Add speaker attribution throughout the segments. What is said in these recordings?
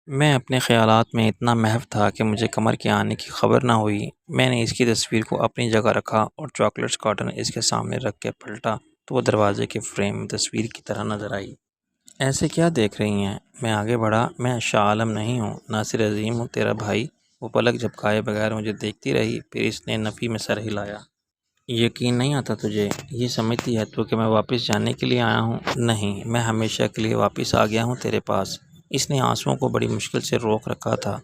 Speaker 1: میں اپنے خیالات میں اتنا محو تھا کہ مجھے قمر کے آنے کی خبر نہ ہوئی۔ میں نے اس کی تصویر کو اپنی جگہ رکھا اور چاکلیٹس کارٹن اس کے سامنے رکھ کے پلٹا تو وہ دروازے کے فریم میں تصویر کی طرح نظر آئی۔ ایسے کیا دیکھ رہی ہیں؟ میں آگے بڑھا۔ میں شاہ عالم نہیں ہوں، ناصر عظیم ہوں، تیرا بھائی۔ وہ پلک جھپکائے بغیر مجھے دیکھتی رہی، پھر اس نے نفی میں سر ہلایا۔ یقین نہیں آتا تجھے؟ یہ سمجھتی ہے تو کہ میں واپس جانے کے لیے آیا ہوں؟ نہیں، میں ہمیشہ کے لیے واپس آ گیا ہوں تیرے پاس۔ اس نے آنسوؤں کو بڑی مشکل سے روک رکھا تھا۔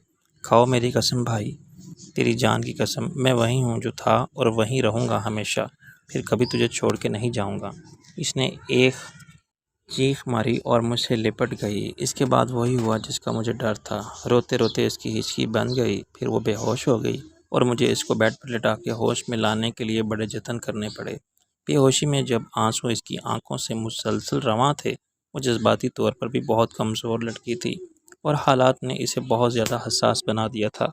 Speaker 1: کھاؤ میری قسم بھائی، تیری جان کی قسم، میں وہی ہوں جو تھا اور وہیں رہوں گا ہمیشہ، پھر کبھی تجھے چھوڑ کے نہیں جاؤں گا۔ اس نے ایک چیخ ماری اور مجھ سے لپٹ گئی۔ اس کے بعد وہی ہوا جس کا مجھے ڈر تھا۔ روتے روتے اس کی ہچکی بند گئی، پھر وہ بے ہوش ہو گئی اور مجھے اس کو بیڈ پر لٹا کے ہوش میں لانے کے لیے بڑے جتن کرنے پڑے۔ بے ہوشی میں جب آنسو اس کی آنکھوں سے مسلسل رواں تھے، وہ جذباتی طور پر بھی بہت کمزور لڑکی تھی اور حالات نے اسے بہت زیادہ حساس بنا دیا تھا۔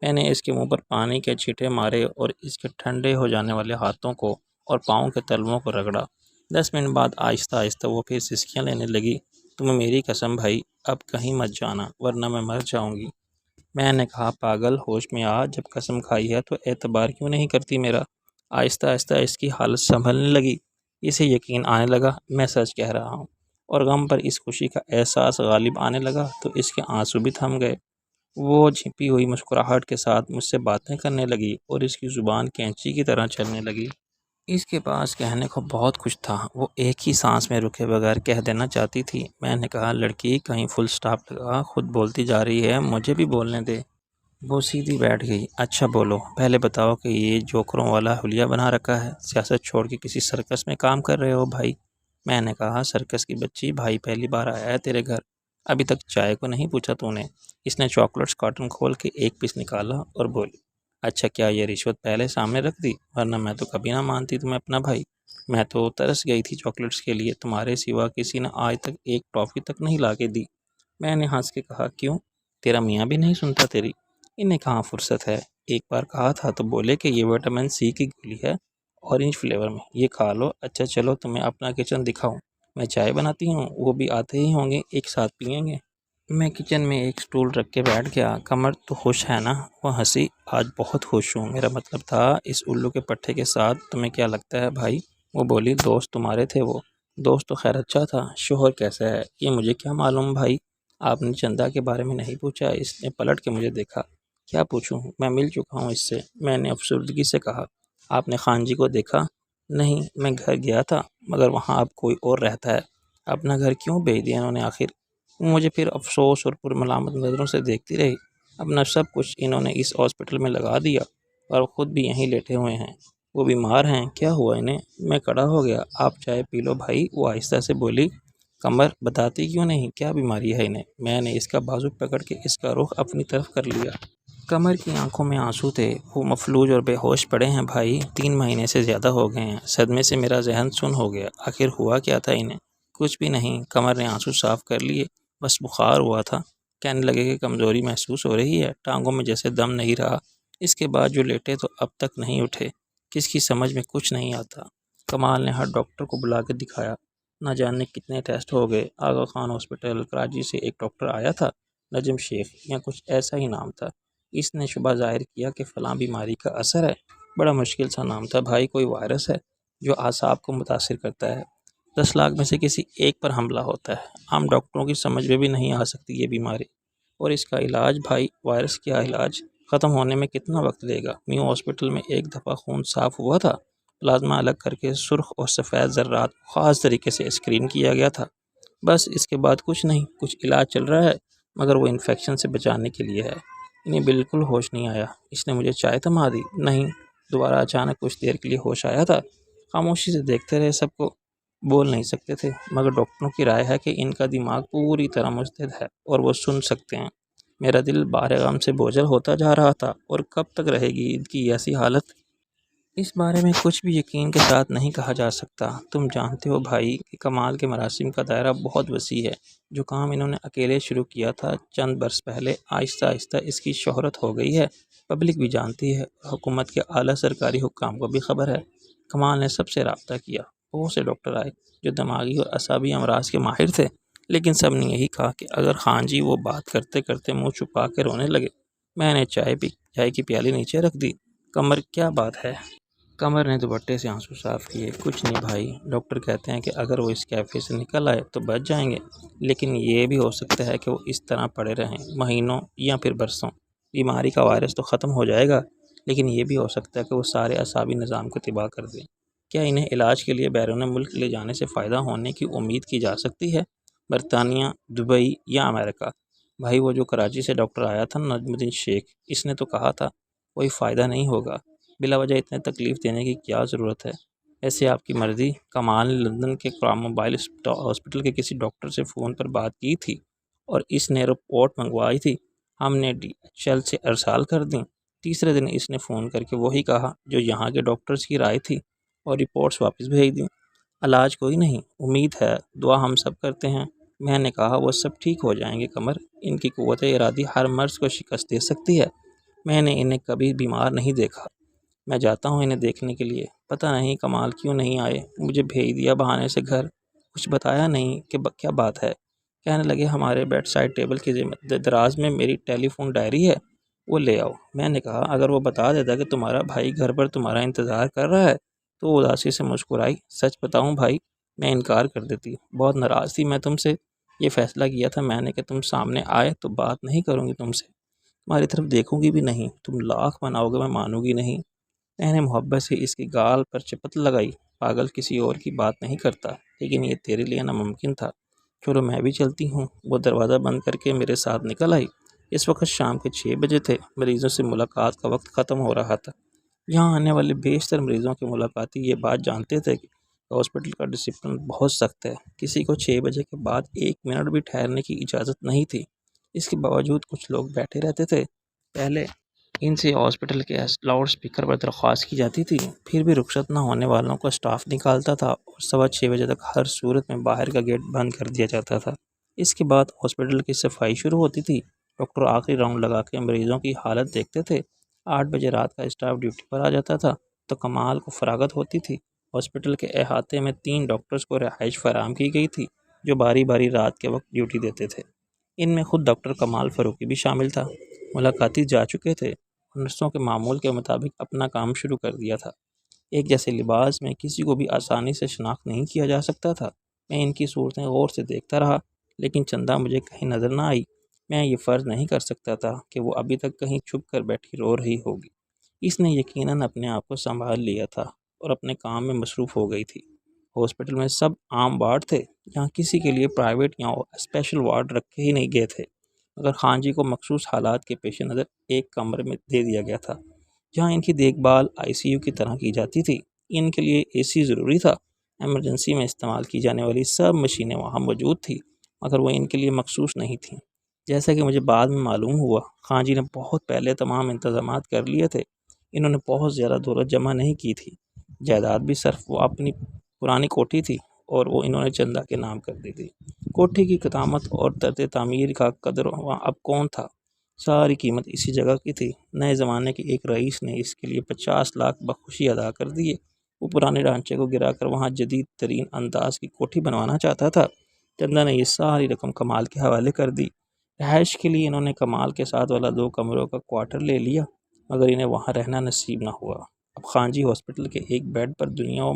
Speaker 1: میں نے اس کے منہ پر پانی کے چھینٹے مارے اور اس کے ٹھنڈے ہو جانے والے ہاتھوں کو اور پاؤں کے تلوؤں کو رگڑا۔ 10 منٹ بعد آہستہ آہستہ وہ پھر سسکیاں لینے لگی۔ تمہیں میری قسم بھائی، اب کہیں مت جانا ورنہ میں مر جاؤں گی۔ میں نے کہا پاگل، ہوش میں آ، جب قسم کھائی ہے تو اعتبار کیوں نہیں کرتی میرا؟ آہستہ آہستہ اس کی حالت سنبھلنے لگی۔ اسے یقین آنے لگا میں سچ کہہ رہا ہوں، اور غم پر اس خوشی کا احساس غالب آنے لگا تو اس کے آنسو بھی تھم گئے۔ وہ جھپی ہوئی مسکراہٹ کے ساتھ مجھ سے باتیں کرنے لگی اور اس کی زبان کینچی کی طرح چلنے لگی۔ اس کے پاس کہنے کو بہت کچھ تھا، وہ ایک ہی سانس میں رکے بغیر کہہ دینا چاہتی تھی۔ میں نے کہا لڑکی کہیں فل سٹاپ لگا، خود بولتی جا رہی ہے، مجھے بھی بولنے دے۔ وہ سیدھی بیٹھ گئی۔ اچھا بولو، پہلے بتاؤ کہ یہ جوکروں والا حلیہ بنا رکھا ہے، سیاست چھوڑ کے کسی سرکس میں کام کر رہے ہو بھائی؟ میں نے کہا سرکس کی بچی، بھائی پہلی بار آیا ہے تیرے گھر، ابھی تک چائے کو نہیں پوچھا تو نے؟ اس نے چاکلیٹس کارٹن کھول کے ایک پیس نکالا اور بولی اچھا کیا یہ رشوت پہلے سامنے رکھ دی، ورنہ میں تو کبھی نہ مانتی تمہیں اپنا بھائی۔ میں تو ترس گئی تھی چاکلیٹس کے لیے، تمہارے سوا کسی نے آج تک ایک ٹافی تک نہیں لا کے دی۔ میں نے ہنس کے کہا کیوں، تیرا میاں بھی نہیں سنتا تیری؟ انہیں کہاں فرصت ہے، ایک بار کہا تھا تو بولے کہ یہ وٹامن سی کی گولی ہے، اورنج فلیور میں، یہ کھا لو۔ اچھا چلو تمہیں اپنا کچن دکھاؤں، میں چائے بناتی ہوں، وہ بھی آتے ہی ہوں گے، ایک ساتھ پئیں گے۔ میں کچن میں ایک سٹول رکھ کے بیٹھ گیا۔ قمر تو خوش ہے نا؟ وہ ہنسی۔ آج بہت خوش ہوں، میرا مطلب تھا اس الو کے پٹھے کے ساتھ۔ تمہیں کیا لگتا ہے بھائی؟ وہ بولی دوست تمہارے تھے وہ؟ دوست تو خیر اچھا تھا، شوہر کیسا ہے یہ مجھے کیا معلوم بھائی؟ آپ نے چندا کے بارے میں نہیں پوچھا؟ اس نے پلٹ کے مجھے دیکھا۔ کیا پوچھوں، میں مل چکا ہوں اس سے، میں نے افسردگی سے کہا۔ آپ نے خان جی کو دیکھا؟ نہیں، میں گھر گیا تھا مگر وہاں اب کوئی اور رہتا ہے۔ اپنا گھر کیوں بھیج دیا انہوں نے آخر؟ وہ مجھے پھر افسوس اور پرملامت نظروں سے دیکھتی رہی۔ اپنا سب کچھ انہوں نے اس ہاسپٹل میں لگا دیا اور خود بھی یہیں لیٹے ہوئے ہیں۔ وہ بیمار ہیں، کیا ہوا انہیں؟ میں کڑا ہو گیا۔ آپ چائے پی لو بھائی، وہ آہستہ سے بولی۔ قمر بتاتی کیوں نہیں کیا بیماری ہے انہیں؟ میں نے اس کا بازو پکڑ کے اس کا رخ اپنی طرف کر لیا۔ قمر کی آنکھوں میں آنسو تھے۔ وہ مفلوج اور بے ہوش پڑے ہیں بھائی، 3 مہینے سے زیادہ ہو گئے ہیں، صدمے سے میرا ذہن سن ہو گیا۔ آخر ہوا کیا تھا انہیں؟ کچھ بھی نہیں، قمر نے آنسو صاف کر لیے، بس بخار ہوا تھا، کہنے لگے کہ کمزوری محسوس ہو رہی ہے، ٹانگوں میں جیسے دم نہیں رہا۔ اس کے بعد جو لیٹے تو اب تک نہیں اٹھے۔ کس کی سمجھ میں کچھ نہیں آتا۔ کمال نے ہر ڈاکٹر کو بلا کے دکھایا، نہ جانے کتنے ٹیسٹ ہو گئے۔ آغا خان ہاسپٹل کراچی سے ایک ڈاکٹر آیا تھا، نجم شیخ یا کچھ ایسا ہی نام تھا۔ اس نے شبہ ظاہر کیا کہ فلاں بیماری کا اثر ہے۔ بڑا مشکل سا نام تھا بھائی، کوئی وائرس ہے جو اعصاب کو متاثر کرتا ہے، 10 لاکھ میں سے کسی ایک پر حملہ ہوتا ہے۔ عام ڈاکٹروں کی سمجھ میں بھی نہیں آ سکتی یہ بیماری، اور اس کا علاج بھائی، وائرس کیا علاج، ختم ہونے میں کتنا وقت لے گا؟ میو ہاسپٹل میں ایک دفعہ خون صاف ہوا تھا، پلازما الگ کر کے سرخ اور سفید ذرات خاص طریقے سے اسکرین کیا گیا تھا، بس اس کے بعد کچھ نہیں۔ کچھ علاج چل رہا ہے مگر وہ انفیکشن سے بچانے کے لیے ہے۔ انہیں بالکل ہوش نہیں آیا۔ اس نے مجھے چائے تما دی؟ نہیں۔ دوبارہ اچانک کچھ دیر کے لیے ہوش آیا تھا۔ خاموشی سے دیکھتے رہے سب کو، بول نہیں سکتے تھے، مگر ڈاکٹروں کی رائے ہے کہ ان کا دماغ پوری طرح مستعد ہے اور وہ سن سکتے ہیں۔ میرا دل بار غم سے بوجھل ہوتا جا رہا تھا، اور کب تک رہے گی ان کی ایسی حالت؟ اس بارے میں کچھ بھی یقین کے ساتھ نہیں کہا جا سکتا۔ تم جانتے ہو بھائی کہ کمال کے مراسم کا دائرہ بہت وسیع ہے۔ جو کام انہوں نے اکیلے شروع کیا تھا چند برس پہلے، آہستہ آہستہ اس کی شہرت ہو گئی ہے، پبلک بھی جانتی ہے، اور حکومت کے اعلیٰ سرکاری حکام کو بھی خبر ہے۔ کمال نے سب سے رابطہ کیا، بہت سے ڈاکٹر آئے جو دماغی اور اعصابی امراض کے ماہر تھے، لیکن سب نے یہی کہا کہ اگر خان جی وہ بات کرتے کرتے منہ چھپا کے رونے لگے۔ میں نے چائے کی پیالی نیچے رکھ دی۔ قمر کیا بات ہے؟ قمر نے دوپٹے سے آنسو صاف کیے۔ کچھ نہیں بھائی، ڈاکٹر کہتے ہیں کہ اگر وہ اس کیفے سے نکل آئے تو بچ جائیں گے، لیکن یہ بھی ہو سکتا ہے کہ وہ اس طرح پڑے رہیں مہینوں یا پھر برسوں۔ بیماری کا وائرس تو ختم ہو جائے گا، لیکن یہ بھی ہو سکتا ہے کہ وہ سارے اعصابی نظام کو تباہ کر دیں۔ کیا انہیں علاج کے لیے بیرون ملک لے جانے سے فائدہ ہونے کی امید کی جا سکتی ہے؟ برطانیہ، دبئی یا امریکہ؟ بھائی وہ جو کراچی سے ڈاکٹر آیا تھا نجم الدین شیخ، اس نے تو کہا تھا کوئی فائدہ نہیں ہوگا۔ بلا وجہ اتنے تکلیف دینے کی کیا ضرورت ہے؟ ایسے آپ کی مرضی۔ کمال نے لندن کے کرام موبائل ہاسپٹل کے کسی ڈاکٹر سے فون پر بات کی تھی اور اس نے رپورٹ منگوائی تھی۔ ہم نے DHL سے ارسال کر دیں۔ تیسرے دن اس نے فون کر کے وہی کہا جو یہاں کے ڈاکٹرز کی رائے تھی اور رپورٹس واپس بھیج دیں۔ علاج کوئی نہیں، امید ہے، دعا ہم سب کرتے ہیں۔ میں نے کہا وہ سب ٹھیک ہو جائیں گے قمر، ان کی قوت ارادی ہر مرض کو شکست دے سکتی ہے۔ میں نے انہیں کبھی بیمار نہیں دیکھا۔ میں جاتا ہوں انہیں دیکھنے کے لیے۔ پتہ نہیں کمال کیوں نہیں آئے، مجھے بھیج دیا بہانے سے گھر، کچھ بتایا نہیں کہ کیا بات ہے۔ کہنے لگے ہمارے بیڈ سائڈ ٹیبل کی دراز میں میری ٹیلی فون ڈائری ہے، وہ لے آؤ۔ میں نے کہا اگر وہ بتا دیتا کہ تمہارا بھائی گھر پر تمہارا انتظار کر رہا ہے تو وہ اداسی سے مسکرائی۔ سچ بتاؤں بھائی، میں انکار کر دیتی، بہت ناراض تھی میں تم سے۔ یہ فیصلہ کیا تھا میں نے کہ تم سامنے آئے تو بات نہیں کروں گی تم سے، تمہاری طرف دیکھوں گی بھی نہیں، تم لاکھ مناؤ گے میں مانوں گی نہیں۔ میں نے محبت سے اس کی گال پر چپت لگائی۔ پاگل کسی اور کی بات نہیں کرتا، لیکن یہ تیرے لیے ناممکن تھا۔ چلو میں بھی چلتی ہوں۔ وہ دروازہ بند کر کے میرے ساتھ نکل آئی۔ اس وقت شام کے 6 بجے تھے۔ مریضوں سے ملاقات کا وقت ختم ہو رہا تھا۔ یہاں آنے والے بیشتر مریضوں کے ملاقاتی یہ بات جانتے تھے کہ ہاسپٹل کا ڈسپلن بہت سخت ہے، کسی کو 6 بجے کے بعد 1 منٹ بھی ٹھہرنے کی اجازت نہیں تھی۔ اس کے باوجود کچھ لوگ بیٹھے رہتے تھے۔ پہلے ان سے ہاسپٹل کے لاؤڈ اسپیکر پر درخواست کی جاتی تھی، پھر بھی رخصت نہ ہونے والوں کو اسٹاف نکالتا تھا اور 6:15 بجے تک ہر صورت میں باہر کا گیٹ بند کر دیا جاتا تھا۔ اس کے بعد ہاسپٹل کی صفائی شروع ہوتی تھی۔ ڈاکٹر آخری راؤنڈ لگا کے مریضوں کی حالت دیکھتے تھے۔ 8 بجے رات کا اسٹاف ڈیوٹی پر آ جاتا تھا تو کمال کو فراغت ہوتی تھی۔ ہاسپٹل کے احاطے میں 3 ڈاکٹرز کو رہائش فراہم کی گئی تھی جو باری باری رات کے وقت ڈیوٹی دیتے تھے۔ ان میں خود ڈاکٹر کمال فاروقی بھی شامل تھا۔ ملاقاتی جا چکے تھے، نرسوں کے معمول کے مطابق اپنا کام شروع کر دیا تھا۔ ایک جیسے لباس میں کسی کو بھی آسانی سے شناخت نہیں کیا جا سکتا تھا۔ میں ان کی صورتیں غور سے دیکھتا رہا، لیکن چندہ مجھے کہیں نظر نہ آئی۔ میں یہ فرض نہیں کر سکتا تھا کہ وہ ابھی تک کہیں چھپ کر بیٹھی رو رہی ہوگی۔ اس نے یقیناً اپنے آپ کو سنبھال لیا تھا اور اپنے کام میں مصروف ہو گئی تھی۔ ہاسپٹل میں سب عام وارڈ تھے، جہاں کسی کے لیے پرائیویٹ یا اسپیشل وارڈ رکھے ہی نہیں گئے تھے، مگر خان جی کو مخصوص حالات کے پیش نظر ایک کمرے میں دے دیا گیا تھا جہاں ان کی دیکھ بھال ICU کی طرح کی جاتی تھی۔ ان کے لیے AC ضروری تھا۔ ایمرجنسی میں استعمال کی جانے والی سب مشینیں وہاں موجود تھیں، مگر وہ ان کے لیے مخصوص نہیں تھیں۔ جیسا کہ مجھے بعد میں معلوم ہوا، خان جی نے بہت پہلے تمام انتظامات کر لیے تھے۔ انہوں نے بہت زیادہ دولت جمع نہیں کی تھی، جائیداد بھی صرف وہ اپنی پرانی کوٹھی تھی اور وہ انہوں نے چندہ کے نام کر دی تھی۔ کوٹھی کی قدامت اور طرز تعمیر کا قدر اب کون تھا؟ ساری قیمت اسی جگہ کی تھی۔ نئے زمانے کے ایک رئیس نے اس کے لیے 50 لاکھ بخوشی ادا کر دیے۔ وہ پرانے ڈھانچے کو گرا کر وہاں جدید ترین انداز کی کوٹھی بنوانا چاہتا تھا۔ چندہ نے یہ ساری رقم کمال کے حوالے کر دی۔ رہائش کے لیے انہوں نے کمال کے ساتھ والا 2 کمروں کا کوارٹر لے لیا، مگر انہیں وہاں رہنا نصیب نہ ہوا۔ اب خان جی ہاسپٹل کے ایک بیڈ پر دنیا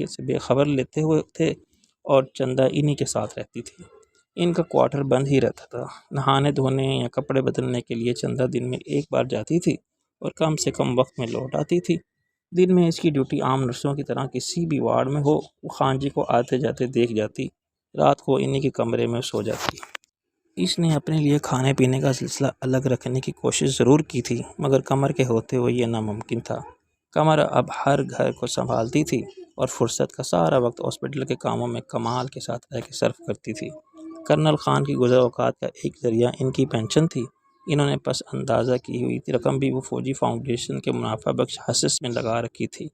Speaker 1: سے بے خبر لیتے ہوئے تھے اور چندہ انہی کے ساتھ رہتی تھی۔ ان کا کوارٹر بند ہی رہتا تھا۔ نہانے دھونے یا کپڑے بدلنے کے لیے چندہ دن میں 1 بار جاتی تھی اور کم سے کم وقت میں لوٹ آتی تھی۔ دن میں اس کی ڈیوٹی عام نرسوں کی طرح کسی بھی وارڈ میں ہو، وہ خان جی کو آتے جاتے دیکھ جاتی، رات کو انہی کے کمرے میں سو جاتی۔ اس نے اپنے لیے کھانے پینے کا سلسلہ الگ رکھنے کی کوشش ضرور کی تھی، مگر قمر کے ہوتے ہوئے یہ ناممکن تھا۔ قمر اب ہر گھر کو سنبھالتی تھی اور فرصت کا سارا وقت ہاسپٹل کے کاموں میں کمال کے ساتھ رہ کے صرف کرتی تھی۔ کرنل خان کی گزر اوقات کا ایک ذریعہ ان کی پینشن تھی۔ انہوں نے پس اندازہ کی ہوئی رقم بھی وہ فوجی فاؤنڈیشن کے منافع بخش حصص میں لگا رکھی تھی،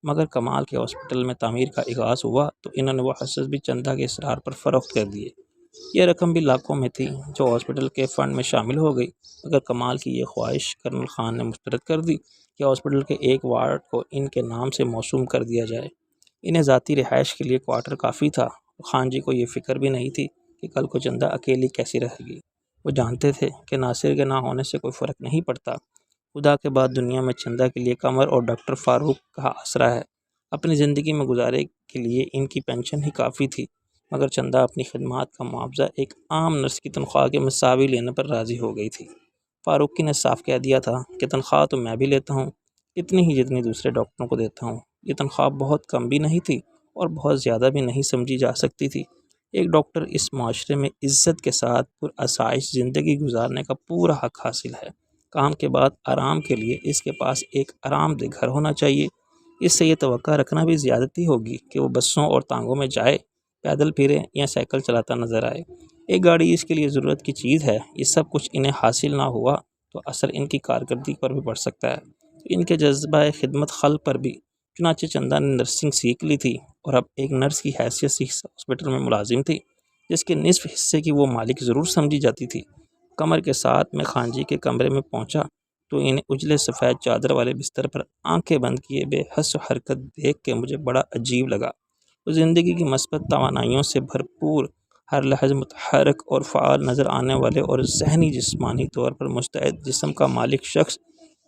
Speaker 1: مگر کمال کے ہاسپٹل میں تعمیر کا آغاز ہوا تو انہوں نے وہ حصص بھی چندہ کے اصرار پر فروخت کر دیے۔ یہ رقم بھی لاکھوں میں تھی جو ہاسپٹل کے فنڈ میں شامل ہو گئی، مگر کمال کی یہ خواہش کرنل خان نے مسترد کر دی کہ ہاسپٹل کے ایک وارڈ کو ان کے نام سے موسوم کر دیا جائے۔ انہیں ذاتی رہائش کے لیے کوارٹر کافی تھا۔ خان جی کو یہ فکر بھی نہیں تھی کہ کل کو چندہ اکیلی کیسی رہے گی۔ وہ جانتے تھے کہ ناصر کے نہ ہونے سے کوئی فرق نہیں پڑتا۔ خدا کے بعد دنیا میں چندہ کے لیے قمر اور ڈاکٹر فاروق کا آسرا ہے۔ اپنی زندگی میں گزارے کے لیے ان کی پینشن ہی کافی تھی، مگر چندہ اپنی خدمات کا معاوضہ ایک عام نرس کی تنخواہ کے مساوی لینے پر راضی ہو گئی تھی۔ فاروقی نے صاف کہہ دیا تھا کہ تنخواہ تو میں بھی لیتا ہوں، اتنی ہی جتنی دوسرے ڈاکٹروں کو دیتا ہوں۔ یہ تنخواہ بہت کم بھی نہیں تھی اور بہت زیادہ بھی نہیں سمجھی جا سکتی تھی۔ ایک ڈاکٹر اس معاشرے میں عزت کے ساتھ پرآسائش زندگی گزارنے کا پورا حق حاصل ہے۔ کام کے بعد آرام کے لیے اس کے پاس ایک آرام دہ گھر ہونا چاہیے۔ اس سے یہ توقع رکھنا بھی زیادتی ہوگی کہ وہ بسوں اور ٹانگوں میں جائے، پیدل پھرے یا سائیکل چلاتا نظر آئے۔ ایک گاڑی اس کے لیے ضرورت کی چیز ہے۔ یہ سب کچھ انہیں حاصل نہ ہوا تو اثر ان کی کارکردگی پر بھی پڑ سکتا ہے، ان کے جذبہ خدمت خلق پر بھی۔ چنانچہ چندہ نے نرسنگ سیکھ لی تھی اور اب ایک نرس کی حیثیت سے ہاسپٹل میں ملازم تھی، جس کے نصف حصے کی وہ مالک ضرور سمجھی جاتی تھی۔ قمر کے ساتھ میں خان جی کے کمرے میں پہنچا تو انہیں اجلے سفید چادر والے بستر پر آنکھیں بند کیے بے حس و حرکت دیکھ کے مجھے بڑا عجیب لگا۔ وہ زندگی کی مثبت توانائیوں سے بھرپور، ہر لحظے متحرک اور فعال نظر آنے والے اور ذہنی جسمانی طور پر مستعد جسم کا مالک شخص،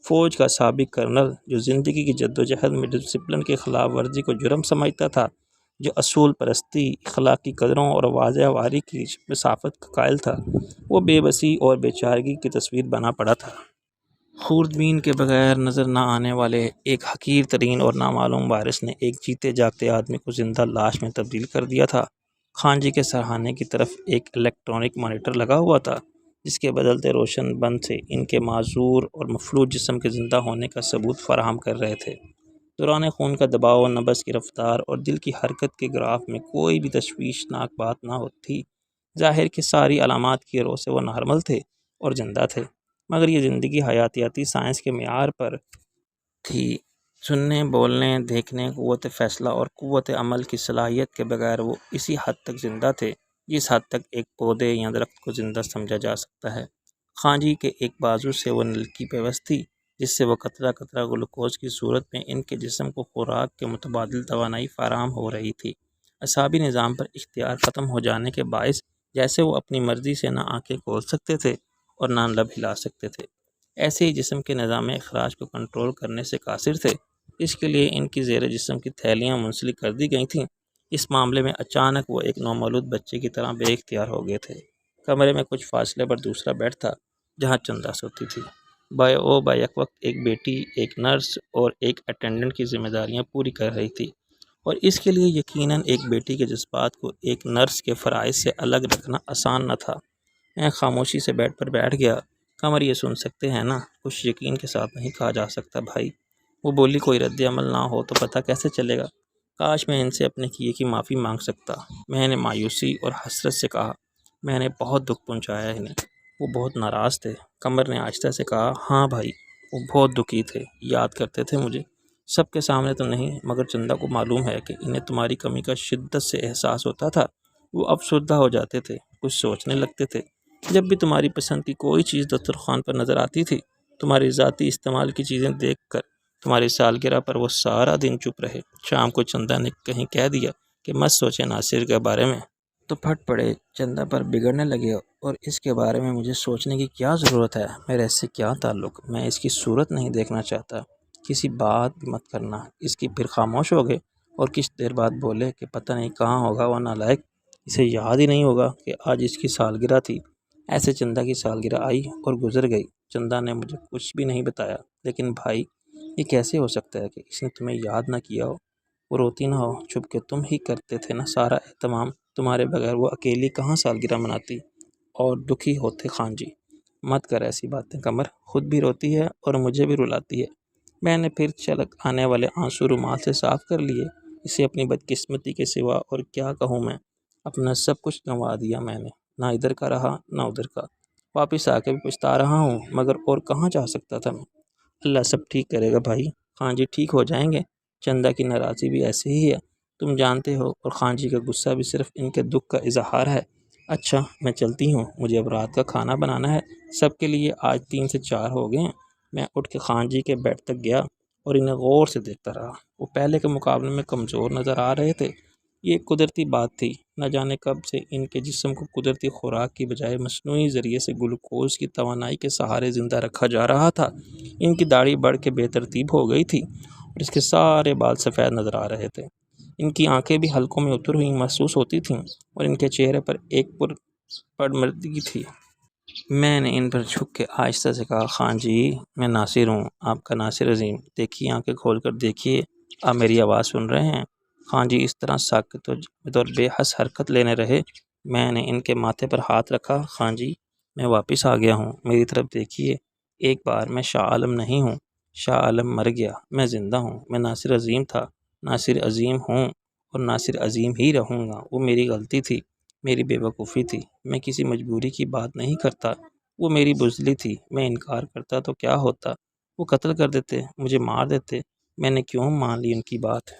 Speaker 1: فوج کا سابق کرنل جو زندگی کی جدوجہد میں ڈسپلن کی خلاف ورزی کو جرم سمجھتا تھا، جو اصول پرستی، اخلاقی قدروں اور واضح واری کی مسافت کا قائل تھا، وہ بے بسی اور بے چارگی کی تصویر بنا پڑا تھا۔ خوردبین کے بغیر نظر نہ آنے والے ایک حقیر ترین اور نامعلوم وائرس نے ایک جیتے جاگتے آدمی کو زندہ لاش میں تبدیل کر دیا تھا۔ خان جی کے سرہانے کی طرف ایک الیکٹرانک مانیٹر لگا ہوا تھا، جس کے بدلتے روشن بند سے ان کے معذور اور مفلوج جسم کے زندہ ہونے کا ثبوت فراہم کر رہے تھے۔ دوران خون کا دباؤ، نبض کی رفتار اور دل کی حرکت کے گراف میں کوئی بھی تشویشناک بات نہ تھی۔ ظاہر کی ساری علامات کی رو سے وہ نارمل تھے اور زندہ تھے، مگر یہ زندگی حیاتیاتی سائنس کے معیار پر تھی۔ سننے، بولنے، دیکھنے، قوت فیصلہ اور قوت عمل کی صلاحیت کے بغیر وہ اسی حد تک زندہ تھے جس حد تک ایک پودے یا درخت کو زندہ سمجھا جا سکتا ہے۔ خان جی کے ایک بازو سے وہ نلکی پیوست تھی، جس سے وہ قطرہ قطرہ گلوکوز کی صورت میں ان کے جسم کو خوراک کے متبادل توانائی فراہم ہو رہی تھی۔ اعصابی نظام پر اختیار ختم ہو جانے کے باعث جیسے وہ اپنی مرضی سے نہ آنکھیں کھول سکتے تھے اور نہ لب ہلا سکتے تھے، ایسے ہی جسم کے نظام اخراج کو کنٹرول کرنے سے قاصر تھے۔ اس کے لیے ان کی زیر جسم کی تھیلیاں منسلک کر دی گئی تھیں۔ اس معاملے میں اچانک وہ ایک نومولود بچے کی طرح بے اختیار ہو گئے تھے۔ کمرے میں کچھ فاصلے پر دوسرا بیڈ تھا جہاں چندہ سوتی تھی۔ بیک وقت ایک بیٹی، ایک نرس اور ایک اٹینڈنٹ کی ذمہ داریاں پوری کر رہی تھی، اور اس کے لیے یقیناً ایک بیٹی کے جذبات کو ایک نرس کے فرائض سے الگ رکھنا آسان نہ تھا۔ میں خاموشی سے بیڈ پر بیٹھ گیا۔ قمر، یہ سن سکتے ہیں نا؟ کچھ یقین کے ساتھ نہیں کہا جا سکتا بھائی۔ وہ بولی، کوئی رد عمل نہ ہو تو پتہ کیسے چلے گا؟ کاش میں ان سے اپنے کیے کی معافی مانگ سکتا۔ میں نے مایوسی اور حسرت سے کہا، میں نے بہت دکھ پہنچایا انہیں، وہ بہت ناراض تھے۔ قمر نے آہستہ سے کہا، ہاں بھائی، وہ بہت دکھی تھے، یاد کرتے تھے مجھے۔ سب کے سامنے تو نہیں، مگر چندہ کو معلوم ہے کہ انہیں تمہاری کمی کا شدت سے احساس ہوتا تھا۔ وہ افسردہ ہو جاتے تھے، کچھ سوچنے لگتے تھے۔ جب بھی تمہاری پسند کی کوئی چیز دسترخوان پر نظر آتی تھی، تمہاری ذاتی استعمال کی چیزیں دیکھ کر تمہاری سالگرہ پر وہ سارا دن چپ رہے۔ شام کو چندہ نے کہیں کہہ دیا کہ مت سوچے ناصر کے بارے میں، تو پھٹ پڑے، چندہ پر بگڑنے لگے، اور اس کے بارے میں مجھے سوچنے کی کیا ضرورت ہے؟ میرے اس سے کیا تعلق؟ میں اس کی صورت نہیں دیکھنا چاہتا۔ کسی بات بھی مت کرنا۔ اس کی پھر خاموش ہو گئے اور کچھ دیر بعد بولے کہ پتہ نہیں کہاں ہوگا وہ نالائق، اسے یاد ہی نہیں ہوگا کہ آج اس کی سالگرہ تھی۔ ایسے چندہ کی سالگرہ آئی اور گزر گئی۔ چندہ نے مجھے کچھ بھی نہیں بتایا، لیکن بھائی، یہ کیسے ہو سکتا ہے کہ اس نے تمہیں یاد نہ کیا ہو؟ وہ روتی نہ ہو؟ چھپ کے تم ہی کرتے تھے نا سارا اہتمام، تمہارے بغیر وہ اکیلی کہاں سالگرہ مناتی؟ اور دکھی ہوتے خان جی۔ مت کر ایسی باتیں قمر، خود بھی روتی ہے اور مجھے بھی رلاتی ہے۔ میں نے پھر چھلک آنے والے آنسو رومال سے صاف کر لیے۔ اسے اپنی بدقسمتی کے سوا اور کیا کہوں میں؟ اپنا سب کچھ گنوا دیا میں نے، نہ ادھر کا رہا نہ ادھر کا۔ واپس آ کے بھی پچھتا رہا ہوں، مگر اور کہاں جا سکتا تھا میں؟ اللہ سب ٹھیک کرے گا بھائی، خان جی ٹھیک ہو جائیں گے۔ چندہ کی ناراضی بھی ایسے ہی ہے، تم جانتے ہو، اور خان جی کا غصہ بھی صرف ان کے دکھ کا اظہار ہے۔ اچھا میں چلتی ہوں، مجھے اب رات کا کھانا بنانا ہے سب کے لیے۔ آج 3 سے 4 ہو گئے ہیں۔ میں اٹھ کے خان جی کے بیڈ تک گیا اور انہیں غور سے دیکھتا رہا۔ وہ پہلے کے مقابلے میں کمزور نظر آ رہے تھے، یہ ایک قدرتی بات تھی، نہ جانے کب سے ان کے جسم کو قدرتی خوراک کی بجائے مصنوعی ذریعے سے گلوکوز کی توانائی کے سہارے زندہ رکھا جا رہا تھا۔ ان کی داڑھی بڑھ کے بے ترتیب ہو گئی تھی اور اس کے سارے بال سفید نظر آ رہے تھے۔ ان کی آنکھیں بھی حلقوں میں اتر ہوئی محسوس ہوتی تھیں اور ان کے چہرے پر ایک پڑمردگی تھی۔ میں نے ان پر جھک کے آہستہ سے کہا، خان جی، میں ناصر ہوں، آپ کا ناصر عظیم۔ دیکھیے، آنکھیں کھول کر دیکھیے، آپ میری آواز سن رہے ہیں؟ خان جی اس طرح ساکت اور بے حس حرکت لینے رہے۔ میں نے ان کے ماتھے پر ہاتھ رکھا۔ خان جی، میں واپس آ گیا ہوں، میری طرف دیکھیے ایک بار، میں شاہ عالم نہیں ہوں، شاہ عالم مر گیا، میں زندہ ہوں، میں ناصر عظیم تھا، ناصر عظیم ہوں اور ناصر عظیم ہی رہوں گا۔ وہ میری غلطی تھی، میری بے وقوفی تھی، میں کسی مجبوری کی بات نہیں کرتا، وہ میری بزدلی تھی، میں انکار کرتا تو کیا ہوتا، وہ قتل کر دیتے، مجھے مار دیتے، میں نے کیوں مان لی ان کی بات؟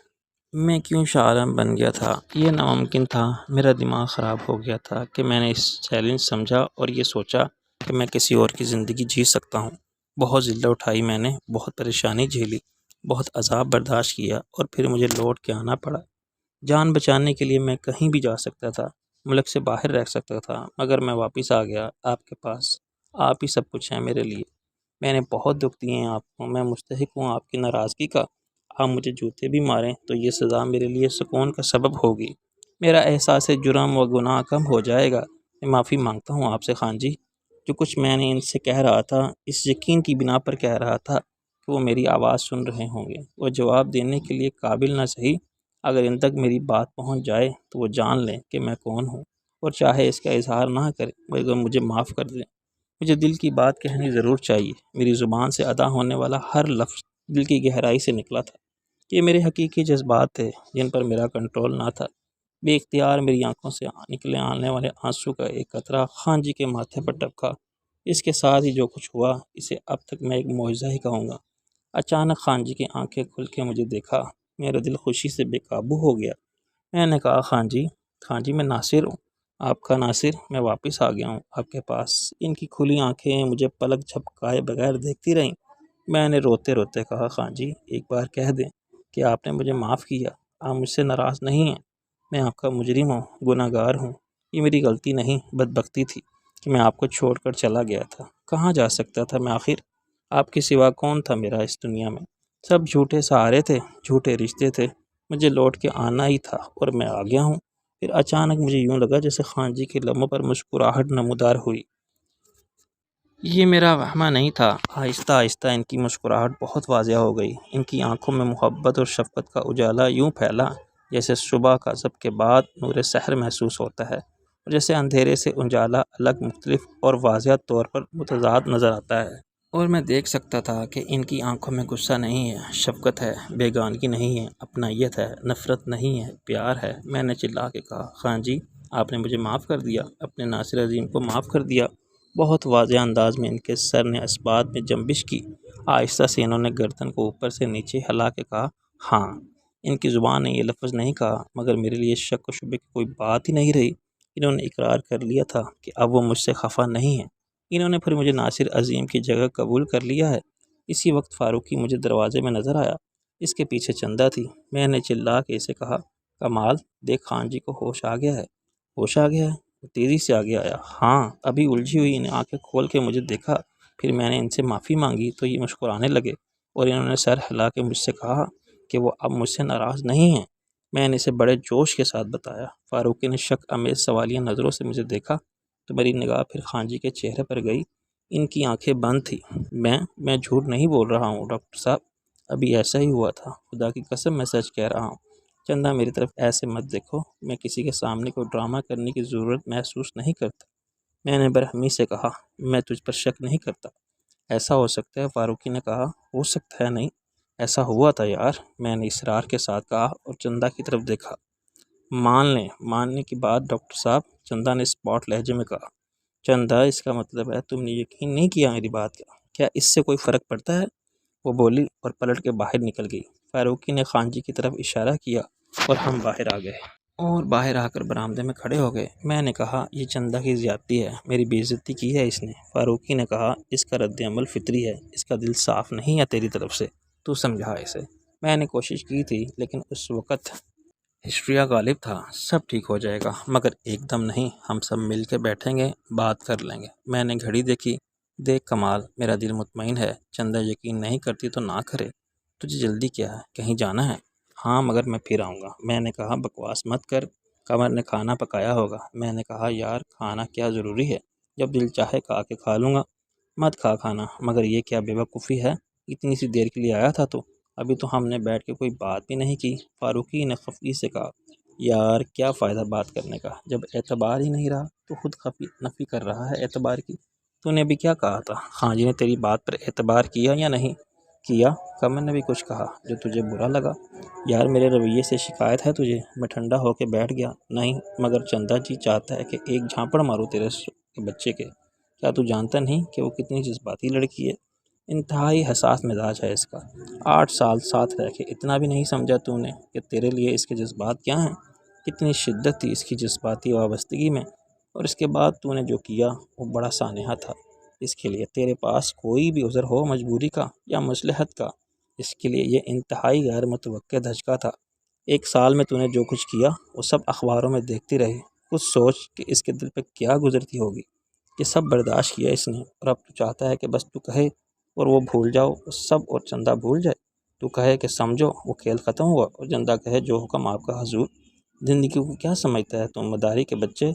Speaker 1: میں کیوں شاہ عالم بن گیا تھا؟ یہ ناممکن تھا، میرا دماغ خراب ہو گیا تھا کہ میں نے اس چیلنج سمجھا اور یہ سوچا کہ میں کسی اور کی زندگی جی سکتا ہوں۔ بہت ذلت اٹھائی میں نے، بہت پریشانی جھیلی، بہت عذاب برداشت کیا اور پھر مجھے لوٹ کے آنا پڑا۔ جان بچانے کے لیے میں کہیں بھی جا سکتا تھا، ملک سے باہر رہ سکتا تھا، مگر میں واپس آ گیا آپ کے پاس۔ آپ ہی سب کچھ ہیں میرے لیے، میں نے بہت دکھ دیے ہیں آپ کو، میں مستحق ہوں آپ کی ناراضگی کا۔ آپ مجھے جوتے بھی ماریں تو یہ سزا میرے لیے سکون کا سبب ہوگی، میرا احساس جرم و گناہ کم ہو جائے گا۔ میں معافی مانگتا ہوں آپ سے خان جی، جو کچھ میں نے ان سے کہہ رہا تھا اس یقین کی بنا پر کہہ رہا تھا کہ وہ میری آواز سن رہے ہوں گے، وہ جواب دینے کے لیے قابل نہ صحیح، اگر ان تک میری بات پہنچ جائے تو وہ جان لیں کہ میں کون ہوں، اور چاہے اس کا اظہار نہ کریں مگر مجھے معاف کر دیں۔ مجھے دل کی بات کہنی ضرور چاہیے، میری زبان سے ادا ہونے والا ہر لفظ دل کی گہرائی سے نکلا تھا۔ یہ میرے حقیقی جذبات تھے جن پر میرا کنٹرول نہ تھا۔ بے اختیار میری آنکھوں سے نکلے آنے والے آنسو کا ایک قطرہ خان جی کے ماتھے پر ٹپکا۔ اس کے ساتھ ہی جو کچھ ہوا اسے اب تک میں ایک معجزہ ہی کہوں گا۔ اچانک خان جی کی آنکھیں کھل کے مجھے دیکھا، میرا دل خوشی سے بے قابو ہو گیا۔ میں نے کہا، خان جی میں ناصر ہوں، آپ کا ناصر، میں واپس آ گیا ہوں آپ کے پاس۔ ان کی کھلی آنکھیں مجھے پلک جھپکائے بغیر دیکھتی رہیں۔ میں نے روتے روتے کہا، خان جی ایک بار کہہ دیں کہ آپ نے مجھے معاف کیا، آپ مجھ سے ناراض نہیں ہیں، میں آپ کا مجرم ہوں، گناہ گار ہوں، یہ میری غلطی نہیں بدبختی تھی کہ میں آپ کو چھوڑ کر چلا گیا تھا۔ کہاں جا سکتا تھا میں آخر؟ آپ کے سوا کون تھا میرا اس دنیا میں؟ سب جھوٹے سہارے تھے، جھوٹے رشتے تھے، مجھے لوٹ کے آنا ہی تھا اور میں آ گیا ہوں۔ پھر اچانک مجھے یوں لگا جیسے خان جی کے لبوں پر مسکراہٹ نمودار ہوئی۔ یہ میرا وہمہ نہیں تھا، آہستہ آہستہ ان کی مسکراہٹ بہت واضح ہو گئی، ان کی آنکھوں میں محبت اور شفقت کا اجالا یوں پھیلا جیسے صبح کا سب کے بعد نور سحر محسوس ہوتا ہے، اور جیسے اندھیرے سے اجالا الگ، مختلف اور واضح طور پر متضاد نظر آتا ہے۔ اور میں دیکھ سکتا تھا کہ ان کی آنکھوں میں غصہ نہیں ہے، شفقت ہے، بیگانگی نہیں ہے، اپنائیت ہے، نفرت نہیں ہے، پیار ہے۔ میں نے چلا کے کہا، خان جی آپ نے مجھے معاف کر دیا، اپنے ناصر عظیم کو معاف کر دیا۔ بہت واضح انداز میں ان کے سر نے اسبات میں جنبش کی، آہستہ سے انہوں نے گردن کو اوپر سے نیچے ہلا کے کہا، ہاں۔ ان کی زبان نے یہ لفظ نہیں کہا مگر میرے لیے شک و شبے کی کوئی بات ہی نہیں رہی، انہوں نے اقرار کر لیا تھا کہ اب وہ مجھ سے خفا نہیں ہیں۔ انہوں نے پھر مجھے ناصر عظیم کی جگہ قبول کر لیا ہے۔ اسی وقت فاروقی مجھے دروازے میں نظر آیا، اس کے پیچھے چندہ تھی۔ میں نے چلا کے اسے کہا، کمال، دیکھ خان جی کو ہوش آ گیا ہے۔ ہوش آ گیا ہے؟ وہ تیزی سے آگے آیا۔ ہاں، ابھی الجھی ہوئی انہیں آنکھیں کھول کے مجھے دیکھا، پھر میں نے ان سے معافی مانگی تو یہ مسکرانے لگے اور انہوں نے سر ہلا کے مجھ سے کہا کہ وہ اب مجھ سے ناراض نہیں ہیں۔ میں نے اسے بڑے جوش کے ساتھ بتایا۔ فاروقی نے شک امیز سوالیہ نظروں سے مجھے دیکھا تو میری نگاہ پھر خان جی کے چہرے پر گئی، ان کی آنکھیں بند تھیں۔ میں جھوٹ نہیں بول رہا ہوں ڈاکٹر صاحب، ابھی ایسا ہی ہوا تھا، خدا کی قسم میں سچ کہہ رہا ہوں۔ چندہ میری طرف ایسے مت دیکھو، میں کسی کے سامنے کوئی ڈرامہ کرنے کی ضرورت محسوس نہیں کرتا۔ میں نے برہمی سے کہا، میں تجھ پر شک نہیں کرتا۔ ایسا ہو سکتا ہے، فاروقی نے کہا، ہو سکتا ہے نہیں، ایسا ہوا تھا یار، میں نے اصرار کے ساتھ کہا اور چندہ کی طرف دیکھا۔ مان لیں، ماننے کی بات ڈاکٹر صاحب، چندہ نے اسپاٹ لہجے میں کہا۔ چندہ، اس کا مطلب ہے تم نے یقین نہیں کیا میری بات کا، کیا اس سے کوئی فرق پڑتا ہے؟ وہ بولی اور پلٹ کے باہر نکل گئی۔ فاروقی نے خان جی کی طرف اشارہ کیا اور ہم باہر آ گئے اور باہر آ کر برآمدے میں کھڑے ہو گئے۔ میں نے کہا، یہ چندہ کی زیادتی ہے، میری بے عزتی کی ہے اس نے۔ فاروقی نے کہا، اس کا رد عمل فطری ہے، اس کا دل صاف نہیں ہے تیری طرف سے، تو سمجھا اسے۔ میں نے کوشش کی تھی لیکن اس وقت ہسٹریا غالب تھا، سب ٹھیک ہو جائے گا، مگر ایک دم نہیں، ہم سب مل کے بیٹھیں گے، بات کر لیں گے۔ میں نے گھڑی دیکھی، دیکھ کمال، میرا دل مطمئن ہے، چندہ یقین نہیں کرتی تو نہ کرے۔ تجھے جلدی کیا ہے، کہیں جانا ہے؟ ہاں مگر میں پھر آؤں گا۔ میں نے کہا بکواس مت کر، قمر نے کھانا پکایا ہوگا۔ میں نے کہا یار کھانا کیا ضروری ہے، جب دل چاہے کھا کے کھا لوں گا۔ مت کھا کھانا، مگر یہ کیا بے وقوفی ہے، اتنی سی دیر کے لیے آیا تھا تو ابھی تو ہم نے بیٹھ کے کوئی بات بھی نہیں کی۔ فاروقی نے خفگی سے کہا یار کیا فائدہ بات کرنے کا، جب اعتبار ہی نہیں رہا تو خود نفی کر رہا ہے اعتبار کی۔ تو نے ابھی کیا کہا تھا، خان جی نے تیری بات پر اعتبار کیا یا نہیں کیا؟ قمر نے بھی کچھ کہا جو تجھے برا لگا؟ یار میرے رویے سے شکایت ہے تجھے؟ میں ٹھنڈا ہو کے بیٹھ گیا۔ نہیں مگر چندہ جی چاہتا ہے کہ ایک جھانپڑ مارو تیرے بچے کے۔ کیا تو جانتا نہیں کہ وہ کتنی جذباتی لڑکی ہے؟ انتہائی حساس مزاج ہے اس کا۔ 8 سال ساتھ رہ کے اتنا بھی نہیں سمجھا تو نے کہ تیرے لیے اس کے جذبات کیا ہیں؟ کتنی شدت تھی اس کی جذباتی وابستگی میں، اور اس کے بعد تو نے جو کیا وہ بڑا سانحہ تھا۔ اس کے لیے تیرے پاس کوئی بھی عذر ہو مجبوری کا یا مصلحت کا، اس کے لیے یہ انتہائی غیر متوقع دھچکا تھا۔ 1 سال میں تو نے جو کچھ کیا وہ سب اخباروں میں دیکھتی رہی۔ کچھ سوچ کہ اس کے دل پہ کیا گزرتی ہوگی۔ یہ سب برداشت کیا اس نے، اور اب تو چاہتا ہے کہ بس تو کہے اور وہ بھول جاؤ وہ سب، اور چندہ بھول جائے۔ تو کہے کہ سمجھو وہ کھیل ختم ہوا، اور چندہ کہے جو حکم آپ کا حضور۔ زندگی کو کیا سمجھتا ہے تو مداری کے بچے؟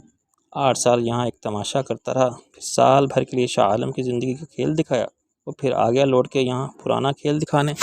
Speaker 1: 8 سال یہاں ایک تماشا کرتا رہا، پھر سال بھر کے لیے شاہ عالم کی زندگی کا کھیل دکھایا، اور پھر آ گیا لوٹ کے یہاں پرانا کھیل دکھانے۔